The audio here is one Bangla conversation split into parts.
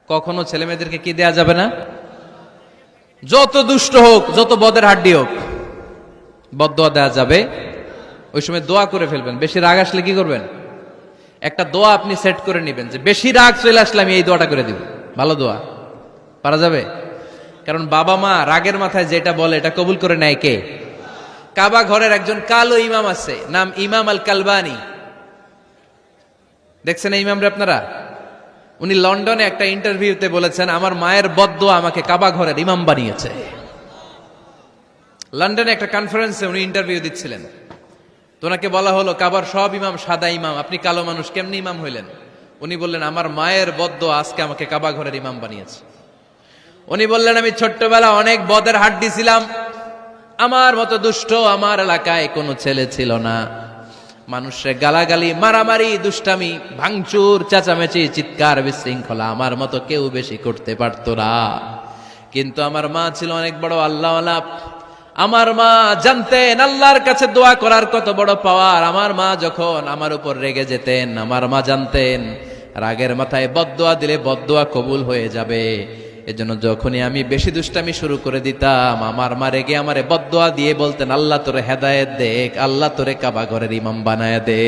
কখনো ছেলে মেয়েদেরকে কি দেয়া যাবে না? যত দুষ্ট হোক, যত বদের হাড্ডি হোক, বদদোয়া দেয়া যাবে। ওই সময় দোয়া করে ফেলবেন। বেশি রাগ আসলে কি করবেন? একটা দোয়া আপনি সেট করে নেবেন যে বেশি রাগ চলে আসলে আমি এই দোয়াটা করে দিব। ভালো দোয়া পারা যাবে? কারণ বাবা মা রাগের মাথায় যেটা বলে এটা কবুল করে নেয় কে? কাবা ঘরের একজন কালো ইমাম আছে, নাম ইমাম আল কালবানি। দেখছেন এই ইমামরে আপনারা? উনি লন্ডনে একটা ইন্টারভিউতে বলেছেন, আমার মায়ের বদদোয়া আমাকে কাবা ঘরের ইমাম বানিয়েছে। লন্ডনে একটা কনফারেন্সে উনি ইন্টারভিউ দিচ্ছিলেন, তো ওনাকে বলা হলো কাবার সব ইমাম সাদা ইমাম, আপনি কালো মানুষ, কেমনি ইমাম হইলেন? উনি বললেন, আমার মায়ের বদদোয়া আজকে আমাকে কাবা ঘরের ইমাম বানিয়েছে। উনি বললেন, আমি ছোট্টবেলা অনেক বদের হাড্ডি ছিলাম, আমার মতো দুষ্ট আমার এলাকায় কোনো ছেলে ছিল না। মানুষের গালাগালি, মারামারি, দুষ্টামি, ভাঙচুর, চেঁচামেচি, চিৎকার, বিশৃঙ্খলা আমার মতো কেউ বেশি করতে পারতো না। কিন্তু আমার মা ছিল অনেক বড় আল্লাহওয়ালা। আমার মা জানতেন আল্লাহর কাছে দোয়া করার কত বড় পাওয়ার। আমার মা যখন আমার উপর রেগে যেতেন, আমার মা জানতেন রাগের মাথায় বদদোয়া দিলে বদদোয়া কবুল হয়ে যাবে। এজন্য যখনই আমি বেশি দুষ্টামি শুরু করে দিতাম, আমার মা রেগে আমারে বদদোয়া দিয়ে বলতেন, আল্লাহ তোরে হেদায়েত দেখ, আল্লাহ তোরে কাবা ঘরের ইমাম বানায় দে।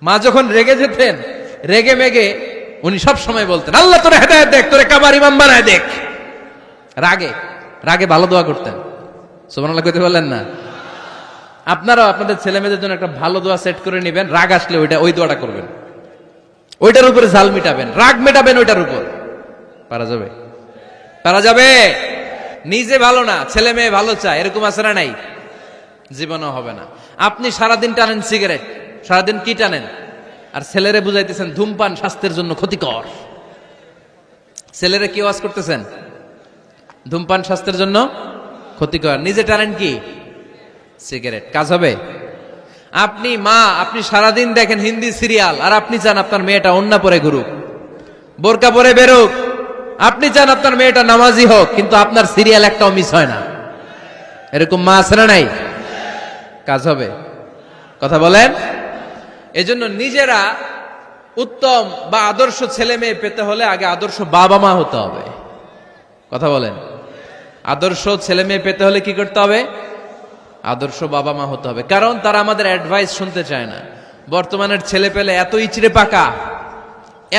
মা যখন রেগে যেতেন, রেগে মেগে উনি সব সময় বলতেন, আল্লাহ তোরে হেদায়েত দেখ, তোরে কাবার ইমাম বানায় দেখ। রাগে রাগে ভালো দোয়া করতেন। সুবহানাল্লাহ কইতে বললেন না? আপনারাও আপনাদের ছেলে মেয়েদের জন্য একটা ভালো দোয়া সেট করে নেবেন। রাগ আসলে ওই দোয়াটা করবেন, ওইটার উপরে ঝাল মিটাবেন, রাগ মেটাবেন ওইটার উপর। পারা যাবে? পারা যাবে? নিজে ভালো না, ছেলে মেয়ে ভালো চায়, এরকম আছে না নাই? জীবনও হবে না। আপনি সারাদিন টানেন সিগারেট, সারাদিন কি টানেন? আর ছেলেরে বুঝাইতেছেন ধূমপান স্বাস্থ্যের জন্য ক্ষতিকর। ছেলেরে কি ওয়াজ করতেছেন? ধূমপান স্বাস্থ্যের জন্য ক্ষতিকর। নিজে টানেন কি? সিগারেট। কাজ হবে? আপনি মা, আপনি সারাদিন দেখেন হিন্দি সিরিয়াল, আর আপনি চান আপনার মেয়েটা ওন্না পরে ঘুরুক, বোরকা পরে বেরোক। আপনি চান আপনার মেয়েটা নামাজি হোক, কিন্তু আপনার সিরিয়াল একটাও মিস হয় না। এরকম মা আছে না নাই? কাজ হবে? কথা বলেন। এজন্য নিজেরা উত্তম বা আদর্শ ছেলে মেয়ে পেতে হলে আগে আদর্শ বাবা মা হতে হবে। কথা বলেন। আদর্শ ছেলে মেয়ে পেতে হলে কি করতে হবে? আদর্শ বাবা মা হতে হবে। কারণ তারা আমাদের অ্যাডভাইস শুনতে চায় না। বর্তমানের ছেলে পেলে এত ইচড়ে পাকা,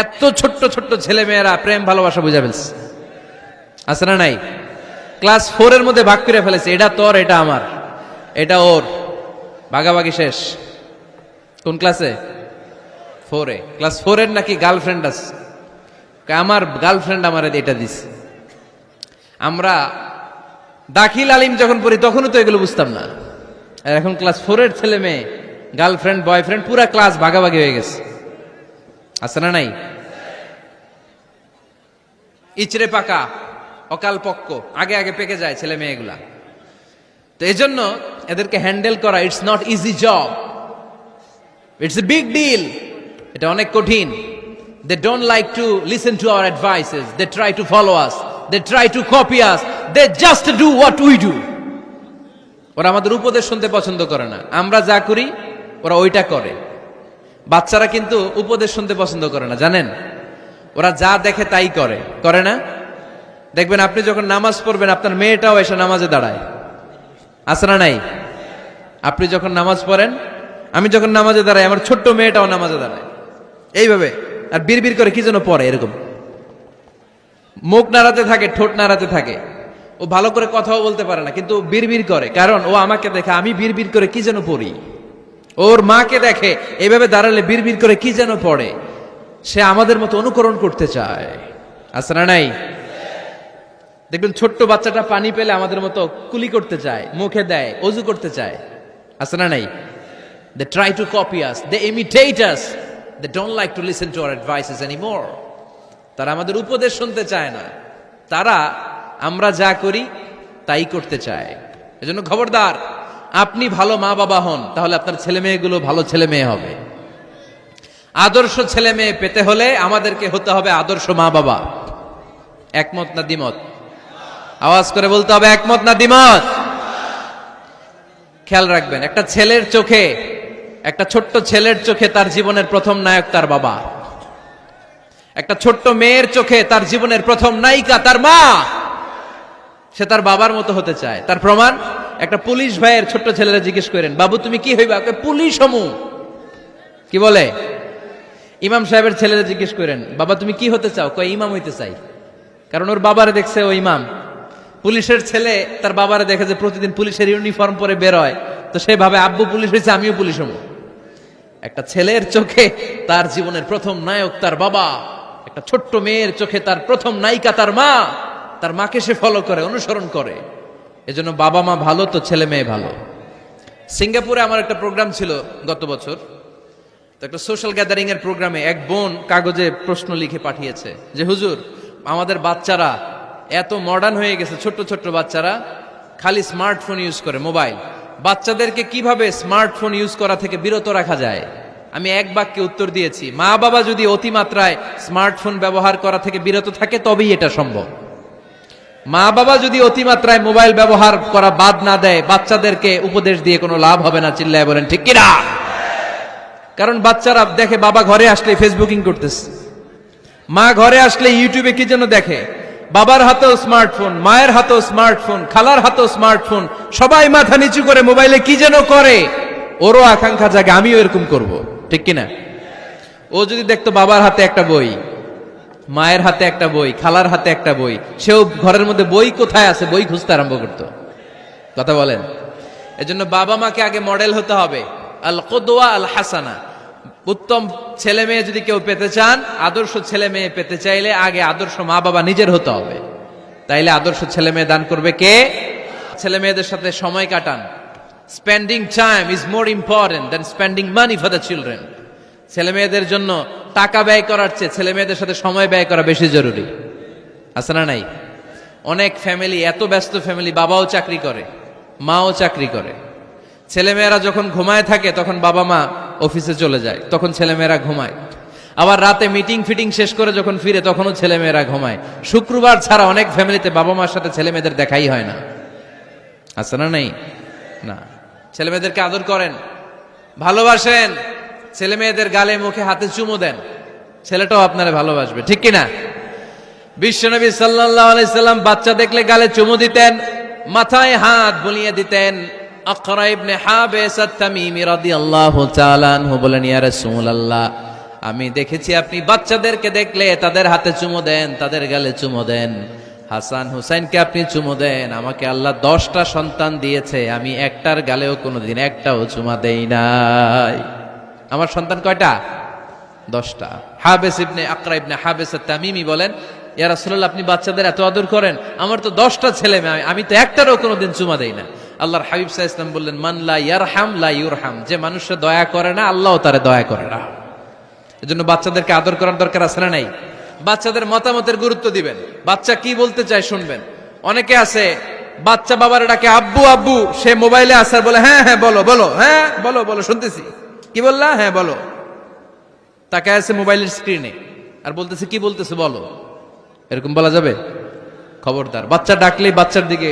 এত ছোট্ট ছোট্ট ছেলে মেয়েরা প্রেম ভালোবাসা বুঝা ফেলছে। আছে না নাই? ক্লাস 4 এর মধ্যে ভাগ করে ফেলেছে, এটা তোর, এটা আমার, এটা ওর, ভাগাভাগি শেষ। কোন ক্লাসে? 4 এ। ক্লাস 4 এর নাকি গার্লফ্রেন্ড আছে, আমার গার্লফ্রেন্ড আমার এটা দিস। আমরা দাখিল আলিম যখন পড়ি তখনও তো এগুলো বুঝতাম না। আর এখন ক্লাস 4 এর ছেলে মেয়ে, গার্লফ্রেন্ড বয়ফ্রেন্ড, পুরা ক্লাস ভাগাভাগি হয়ে গেছে। আছে না নাই? ইচড়ে পাকা, অকাল পক্ক, আগে আগে পেকে যায় ছেলে মেয়েগুলা। তো এই জন্য এদেরকে হ্যান্ডেল করা, it's not easy job, it's a big deal. এটা অনেক কঠিন। They don't like to listen to our advices, they try to follow us, they try to copy us, they just do what we do. ওরা আমাদের উপদেশ শুনতে পছন্দ করে না। আমরা যা করি ওরা ওইটা করে। বাচ্চারা কিন্তু উপদেশ শুনতে পছন্দ করে না, জানেন? ওরা যা দেখে তাই করে, করে না? দেখবেন আপনি যখন নামাজ পড়বেন, আপনার মেয়েটাও এসে নামাজে দাঁড়ায়। আছে না নাই? আপনি যখন নামাজ পড়েন, আমি যখন নামাজে দাঁড়াই, আমার ছোট্ট মেয়েটাও নামাজে দাঁড়ায় এইভাবে, আর বিড়বিড় করে কি যেন পড়ে, এরকম মুখ নাড়াতে থাকে, ঠোঁট নাড়াতে থাকে। ও ভালো করে কথাও বলতে পারে না, কিন্তু বিড়বিড় করে, কারণ ও আমাকে দেখে আমি বিড়বিড় করে কি যেন পড়ি। ওর মাকে দেখে এইভাবে দাঁড়ালে বিড়বিড় করে কি যেন পড়ে। সে আমাদের মতো অনুকরণ করতে চায়। আছে না নাই? দেখবেন ছোট্ট বাচ্চাটা পানি পেলে আমাদের মতো কুলি করতে চায়, মুখে দেয়, অজু করতে চায়। আছে না নাই? They try to copy us, they imitate us, they don't like to listen to our advices anymore. তারা আমাদের উপদেশ শুনতে চায় না, তারা আমরা যা করি তাই করতে চায়। এজন্য খবরদার, আপনি ভালো মা বাবা হন, তাহলে আপনার ছেলে মেয়েগুলো ভালো ছেলে মেয়ে হবে। আদর্শ ছেলে মেয়ে পেতে হলে আমাদেরকে হতে হবে আদর্শ মা বাবা। একমত না দ্বিমত? আওয়াজ করে বলতে হবে, একমত না দ্বিমত? খেয়াল রাখবেন, একটা ছেলের চোখে, একটা ছোট্ট ছেলের চোখে তার জীবনের প্রথম নায়ক তার বাবা। একটা ছোট্ট মেয়ের চোখে তার জীবনের প্রথম নায়িকা তার মা, সে তার বাবার মতো হতে চায়। তার প্রমাণ, একটা পুলিশ ভাইয়ের ছোট্ট ছেলেরা জিজ্ঞেস করেন, বাবু তুমি কি হইবা? পুলিশ হমু। কি বলে? ইমাম সাহেবের ছেলেরা জিজ্ঞেস করেন, বাবা তুমি কি হতে চাও? কয় ইমাম হইতে চাই। কারণ ওর বাবারে দেখছে ও ইমাম। পুলিশের ছেলে তার বাবারে দেখে যে প্রতিদিন পুলিশের ইউনিফর্ম পরে বের হয়, তো সে ভাবে আব্বু পুলিশ হয়েছে, আমিও পুলিশ হবো। একটা ছেলের চোখে তার জীবনের প্রথম নায়ক তার বাবা, একটা ছোট্ট মেয়ের চোখে তার প্রথম নায়িকা তার মা। তার মাকে সে ফলো করে, অনুসরণ করে। এজন্য বাবা মা ভালো তো ছেলে মেয়ে ভালো। সিঙ্গাপুরে আমার একটা প্রোগ্রাম ছিল গত বছর, তো একটা সোশ্যাল গ্যাদারিং এর প্রোগ্রামে এক বোন কাগজে প্রশ্ন লিখে পাঠিয়েছে যে হুজুর, আমাদের বাচ্চারা এত মডার্ন হয়ে গেছে, ছোট্ট ছোট্ট বাচ্চারা খালি স্মার্টফোন ইউজ করে, মোবাইল। বাচ্চাদেরকে কিভাবে স্মার্টফোন ইউজ করা থেকে বিরত রাখা যায়? আমি এক বাক্যে উত্তর দিয়েছি, মা বাবা যদি অতিমাত্রায় স্মার্টফোন ব্যবহার করা থেকে বিরত থাকে তবেই এটা সম্ভব। মা বাবা যদি অতিমাত্রায় মোবাইল ব্যবহার করা বাদ না দেয়, বাচ্চাদেরকে উপদেশ দিয়ে কোনো লাভ হবে না। চিল্লায় বলেন ঠিক কিনা? কারণ বাচ্চারা দেখে বাবা ঘরে আসলে ফেসবুকিং করতেছে, মা ঘরে আসলে ইউটিউবে কি যেন দেখে। বাবার হাতেও স্মার্টফোন, মায়ের হাতেও স্মার্টফোন, খালার হাতেও স্মার্টফোন, সবাই মাথা নিচু করে মোবাইলে কি যেন করে। ওরও আকাঙ্ক্ষা জাগে আমিও এরকম করব, ঠিক কিনা? ও যদি দেখতো বাবার হাতে একটা বই, মায়ের হাতে একটা বই, খালার হাতে একটা বই, সেও ঘরের মধ্যে বই কোথায় আছে বই খুঁজতে আরম্ভ করতো। কথা বলেন? এজন্য বাবা মাকে আগে মডেল হতে হবে, আল কুদওয়া আল হাসানা। উত্তম ছেলে মেয়ে যদি কেউ পেতে চান, আদর্শ ছেলে মেয়ে পেতে চাইলে আগে আদর্শ মা বাবা নিজের হতে হবে। তাইলে আদর্শ ছেলে মেয়ে দান করবে কে? ছেলে মেয়েদের সাথে সময় কাটান। Spending time is more important than spending money for the children. ছেলে মেয়েদের জন্য টাকা ব্যয় করার চেয়ে ছেলে মেয়েদের সাথে সময় ব্যয় করা বেশি জরুরি। আছে না নাই? অনেক ফ্যামিলি, এত ব্যস্ত ফ্যামিলি, বাবাও চাকরি করে, মাও চাকরি করে। ছেলেমেয়েরা যখন ঘুমায় থাকে তখন বাবা মা অফিসে চলে যায়, তখন ছেলেমেয়েরা ঘুমায়। আবার রাতে মিটিং ফিটিং শেষ করে যখন ফিরে তখনও ছেলেমেয়েরা ঘুমায়। শুক্রবার ছাড়া অনেক ফ্যামিলিতে বাবা মার সাথে ছেলে মেয়েদের দেখাই হয় না। আছে না নাই? না। ছেলে মেয়েদেরকে আদর করেন, ভালোবাসেন, ছেলে মেয়েদের গালে মুখে হাতে চুমু দেন, ছেলেটাও আপনারা ভালোবাসবে, ঠিক কিনা? বিশ্বনবী সাল্লাল্লাহু আলাইহি সাল্লাম বাচ্চা দেখলে গালে চুমু দিতেন, মাথায় হাত বুলিয়ে দিতেন। আকরা ইবনে হাবিস আত-তামিমি রাদিয়াল্লাহু তাআলা আনহু বলেন, ইয়া রাসূলুল্লাহ, আমি দেখেছি আপনি বাচ্চাদেরকে দেখলে তাদের হাতে চুমু দেন, তাদের গালে চুমু দেন। হাসান হুসাইনকে আপনি চুমু দেন। আমাকে আল্লাহ 10টা সন্তান দিয়েছে, আমি একটার গালেও কোনোদিন একটাও চুমা দেই নাই। আমার সন্তান কয়টা? 10টা। হাবিস ইবনে আকরা ইবনে হাবিস আত-তামিমি বলেন, ইয়া রাসূলুল্লাহ, আপনি বাচ্চাদের এত আদর করেন, আমার তো 10টা ছেলে মেয়ে, আমি তো একটারও কোনোদিন চুমা দেই না। আল্লাহর হাবিব সাল্লাল্লাহু আলাইহি ওয়াসাল্লাম বললেন, মান লা ইয়ারহাম লা ইউরহাম। যে মানুষে দয়া করে না, আল্লাহও তারে দয়া করে না। এজন্য বাচ্চাদেরকে আদর করার দরকার আছে না নাই? বাচ্চাদের মতামতের গুরুত্ব দিবেন, বাচ্চা কি বলতে চায় শুনবেন। অনেকে আছে বাচ্চা বাবার ডাকে আব্বু আব্বু, সে মোবাইলে আছে আর বলে হ্যাঁ হ্যাঁ বলো বলো, হ্যাঁ বলো বলো শুনতেছি, কি বললা, হ্যাঁ বলো। তাকে আছে মোবাইলের স্ক্রিনে আর বলতেছে কি বলতেছে বলো। এরকম বলা যাবে? খবরদার। বাচ্চা ডাকলেই বাচ্চার দিকে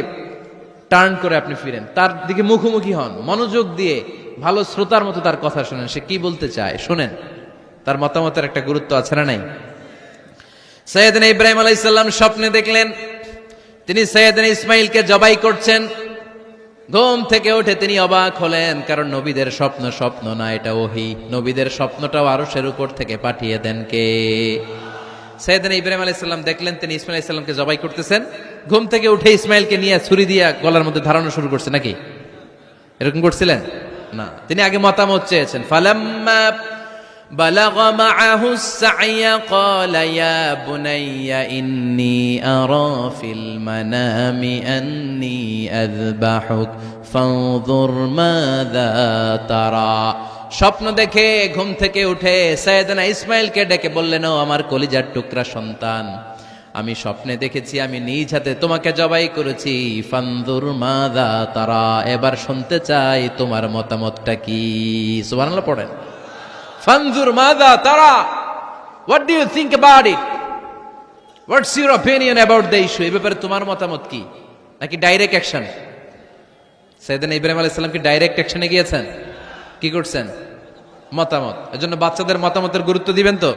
টার্ন করে আপনি ফিরেন, তার দিকে মুখোমুখি হন, মনোযোগ দিয়ে ভালো শ্রোতার মতো তার কথা শুনেন, সে কি বলতে চায় শুনেন। তার মতামতের একটা গুরুত্ব আছে না নাই? সাইয়েদনা ইব্রাহিম আলাইহিস সালাম স্বপ্নে দেখলেন তিনি সাইয়েদনা ইসমাইলকে জবাই করছেন। ঘুম থেকে উঠে তিনি অবাক হলেন, কারণ নবীদের স্বপ্ন স্বপ্ন না, এটা ওহী। নবীদের স্বপ্নটাও আরশের উপর থেকে পাঠিয়ে দেন কে? সাইয়েদনা ইব্রাহিম আলাইহিস সালাম দেখলেন তিনি ইসমাইল আলাইহিস সালামকে জবাই করতেছেন। ঘুম থেকে উঠে ইসমাইলকে নিয়ে ছুরি দিয়ে গলার মধ্যে ধারানো শুরু করছে নাকি? এরকম করছিলেন না, তিনি আগে মতামত চেয়েছেন। ফালাম্মা بلغ معه السعي قال يا بني إني أرى في المنام أني أذبحك فانظر ماذا ترى। স্বপ্ন দেখে ঘুম থেকে উঠে সাইয়েদনা ইসমাইলকে ডেকে বললেন, ও আমার কলিজার টুকরা সন্তান, আমি স্বপ্নে দেখেছি আমি নিজ হাতে তোমাকে জবাই করেছি। ফানজুর মাযা তারা, এবার শুনতে চাই তোমার মতামতটা কি। সুবহানাল্লাহ পড়েন। ফানজুর মাযা তারা, what do you think about it? What's your opinion about the issue? এই ব্যাপারে তোমার মতামত কি? নাকি ডাইরেক্ট অ্যাকশন? সাইয়েদনা ইব্রাহিম আলাইহিস সালাম কি ডাইরেক্ট অ্যাকশনে গিয়েছেন? কি করছেন? মতামত। এজন্য বাচ্চাদের মতামতের গুরুত্ব দিবেন তো।